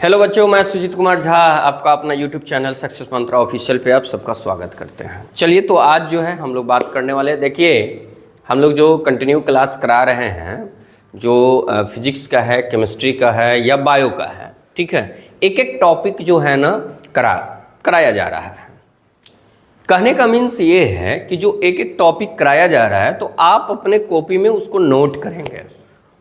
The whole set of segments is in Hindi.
हेलो बच्चों, मैं सुजीत कुमार झा आपका अपना यूट्यूब चैनल सक्सेस मंत्रा ऑफिशियल पे आप सबका स्वागत करते हैं। चलिए, तो आज जो है हम लोग बात करने वाले हैं। देखिए, हम लोग जो कंटिन्यू क्लास करा रहे हैं, जो फिजिक्स का है, केमिस्ट्री का है या बायो का है, ठीक है, एक एक टॉपिक जो है ना कराया जा रहा है। कहने का मीन्स ये है कि जो एक एक टॉपिक कराया जा रहा है तो आप अपने कॉपी में उसको नोट करेंगे,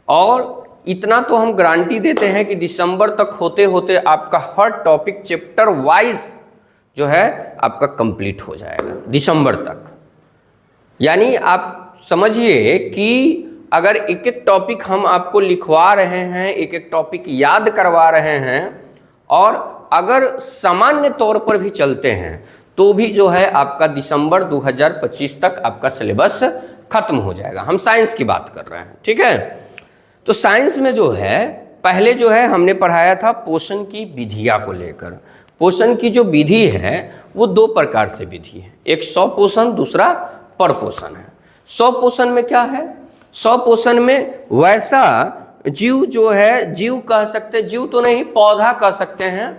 और इतना तो हम गारंटी देते हैं कि दिसंबर तक होते होते आपका हर टॉपिक चैप्टर वाइज जो है आपका कंप्लीट हो जाएगा दिसंबर तक। यानी आप समझिए कि अगर एक एक टॉपिक हम आपको लिखवा रहे हैं, एक एक टॉपिक याद करवा रहे हैं, और अगर सामान्य तौर पर भी चलते हैं तो भी जो है आपका दिसंबर 2025 तक आपका सिलेबस खत्म हो जाएगा। हम साइंस की बात कर रहे हैं, ठीक है। तो साइंस में जो है पहले जो है हमने पढ़ाया था पोषण की विधियां को लेकर। पोषण की जो विधि है वो दो प्रकार से विधि है, एक स्वपोषण, दूसरा परपोषण है। स्वपोषण में क्या है? स्वपोषण में वैसा जीव जो है, जीव कह सकते, जीव तो नहीं, पौधा कह सकते हैं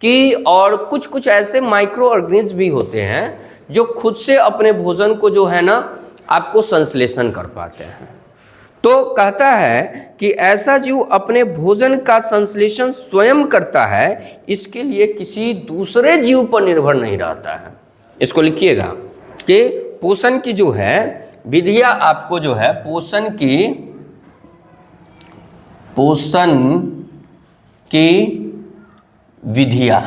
कि, और कुछ कुछ ऐसे माइक्रो ऑर्गेनिज्म भी होते हैं जो खुद से अपने भोजन को जो है ना आपको संश्लेषण कर पाते हैं। तो कहता है कि ऐसा जीव अपने भोजन का संश्लेषण स्वयं करता है, इसके लिए किसी दूसरे जीव पर निर्भर नहीं रहता है। इसको लिखिएगा कि पोषण की जो है विधियां, आपको जो है पोषण की विधियां,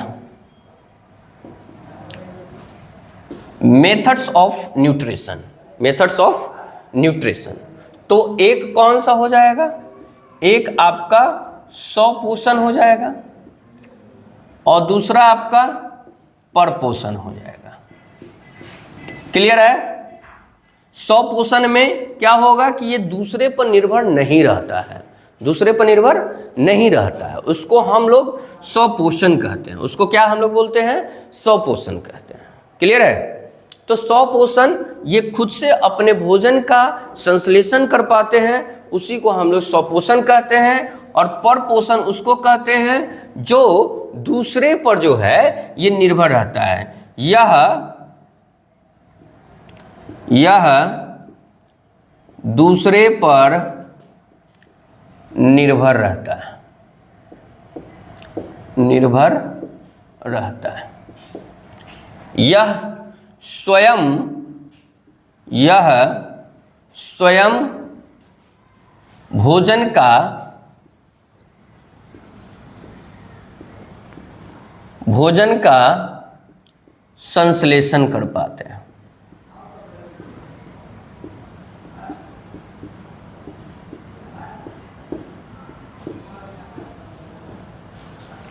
मेथड्स ऑफ न्यूट्रिशन। तो एक कौन सा हो जाएगा? एक आपका स्वपोषण हो जाएगा और दूसरा आपका परपोषण हो जाएगा। क्लियर है? स्वपोषण में क्या होगा कि ये दूसरे पर निर्भर नहीं रहता है, उसको हम लोग स्वपोषण कहते हैं। उसको क्या हम लोग बोलते हैं? स्वपोषण कहते हैं। क्लियर है? तो स्वपोषण ये खुद से अपने भोजन का संश्लेषण कर पाते हैं, उसी को हम लोग स्वपोषण कहते हैं। और परपोषण उसको कहते हैं जो दूसरे पर जो है ये निर्भर रहता है। यह दूसरे पर निर्भर रहता है। यह स्वयं भोजन का संश्लेषण कर पाते हैं।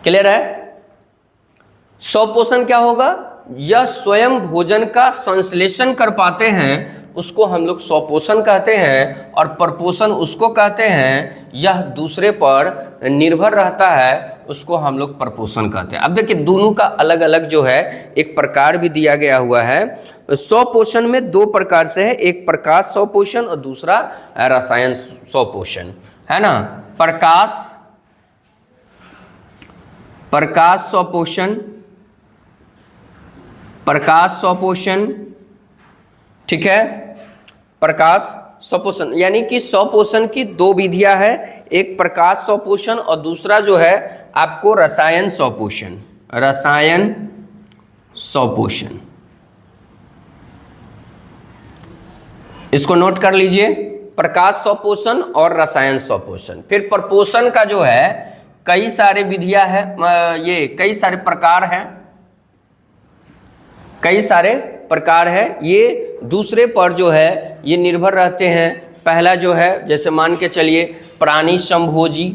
क्लियर है? स्वपोषण क्या होगा? यह स्वयं भोजन का संश्लेषण कर पाते हैं, उसको हम लोग स्वपोषण कहते हैं। और परपोषण उसको कहते हैं यह दूसरे पर निर्भर रहता है, उसको हम लोग परपोषण कहते हैं। अब देखिए, दोनों का अलग अलग जो है एक प्रकार भी दिया गया हुआ है। स्वपोषण में दो प्रकार से है, एक प्रकाश स्वपोषण और दूसरा रसायन स्वपोषण, है ना। प्रकाश स्वपोषण, ठीक है। प्रकाश स्वपोषण यानी कि स्वपोषण की दो विधियां हैं, एक प्रकाश स्वपोषण और दूसरा जो है आपको रसायन स्वपोषण। इसको नोट कर लीजिए, प्रकाश स्वपोषण और रसायन स्वपोषण। फिर परपोषण का जो है कई सारे विधियां हैं, ये कई सारे प्रकार है, ये दूसरे पर जो है ये निर्भर रहते हैं। पहला जो है, जैसे मान के चलिए प्राणी संभोजी,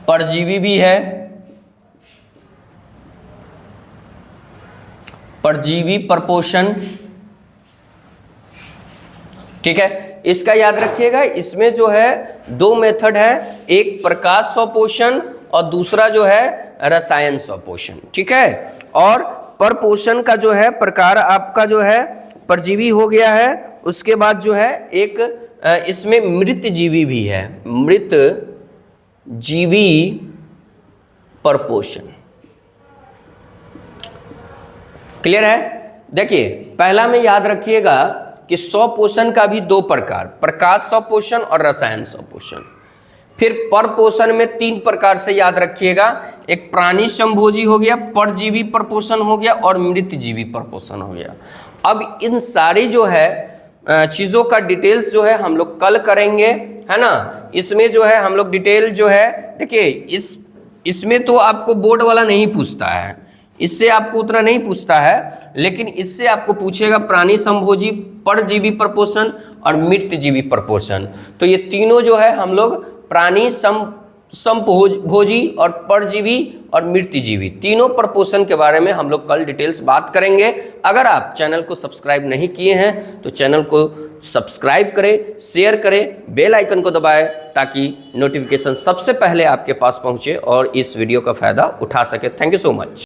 परजीवी भी है, परजीवी परपोषण, ठीक है। इसका याद रखिएगा, इसमें जो है दो मेथड है, एक प्रकाश स्वपोषण और दूसरा जो है रसायन स्वपोषण, ठीक है। और परपोषण का जो है प्रकार आपका जो है परजीवी हो गया है। उसके बाद जो है एक इसमें मृत जीवी भी है, मृत जीवी परपोषण। क्लियर है? देखिए पहला में याद रखिएगा कि स्वपोषण का भी दो प्रकार, प्रकाश स्वपोषण और रसायन स्वपोषण। फिर परपोषण में तीन प्रकार से याद रखिएगा, एक प्राणी समभोजी हो गया, परजीवी परपोषण हो गया और मृत जीवी परपोषण हो गया। अब इन सारी जो है चीज़ों का डिटेल्स जो है हम लोग कल करेंगे, है ना। इसमें जो है हम लोग डिटेल जो है, देखिए इसमें तो आपको बोर्ड वाला नहीं पूछता है, इससे आपको उतना नहीं पूछता है, लेकिन इससे आपको पूछेगा प्राणी समभोजी, परजीवी परपोषण और मृत जीवी परपोषण। तो ये तीनों जो है हम लोग प्राणी समभोजी और परजीवी और मृतजीवी तीनों परपोषण के बारे में हम लोग कल डिटेल्स बात करेंगे। अगर आप चैनल को सब्सक्राइब नहीं किए हैं तो चैनल को सब्सक्राइब करें, शेयर करें, बेल आइकन को दबाएं ताकि नोटिफिकेशन सबसे पहले आपके पास पहुंचे और इस वीडियो का फायदा उठा सके। Thank you so much.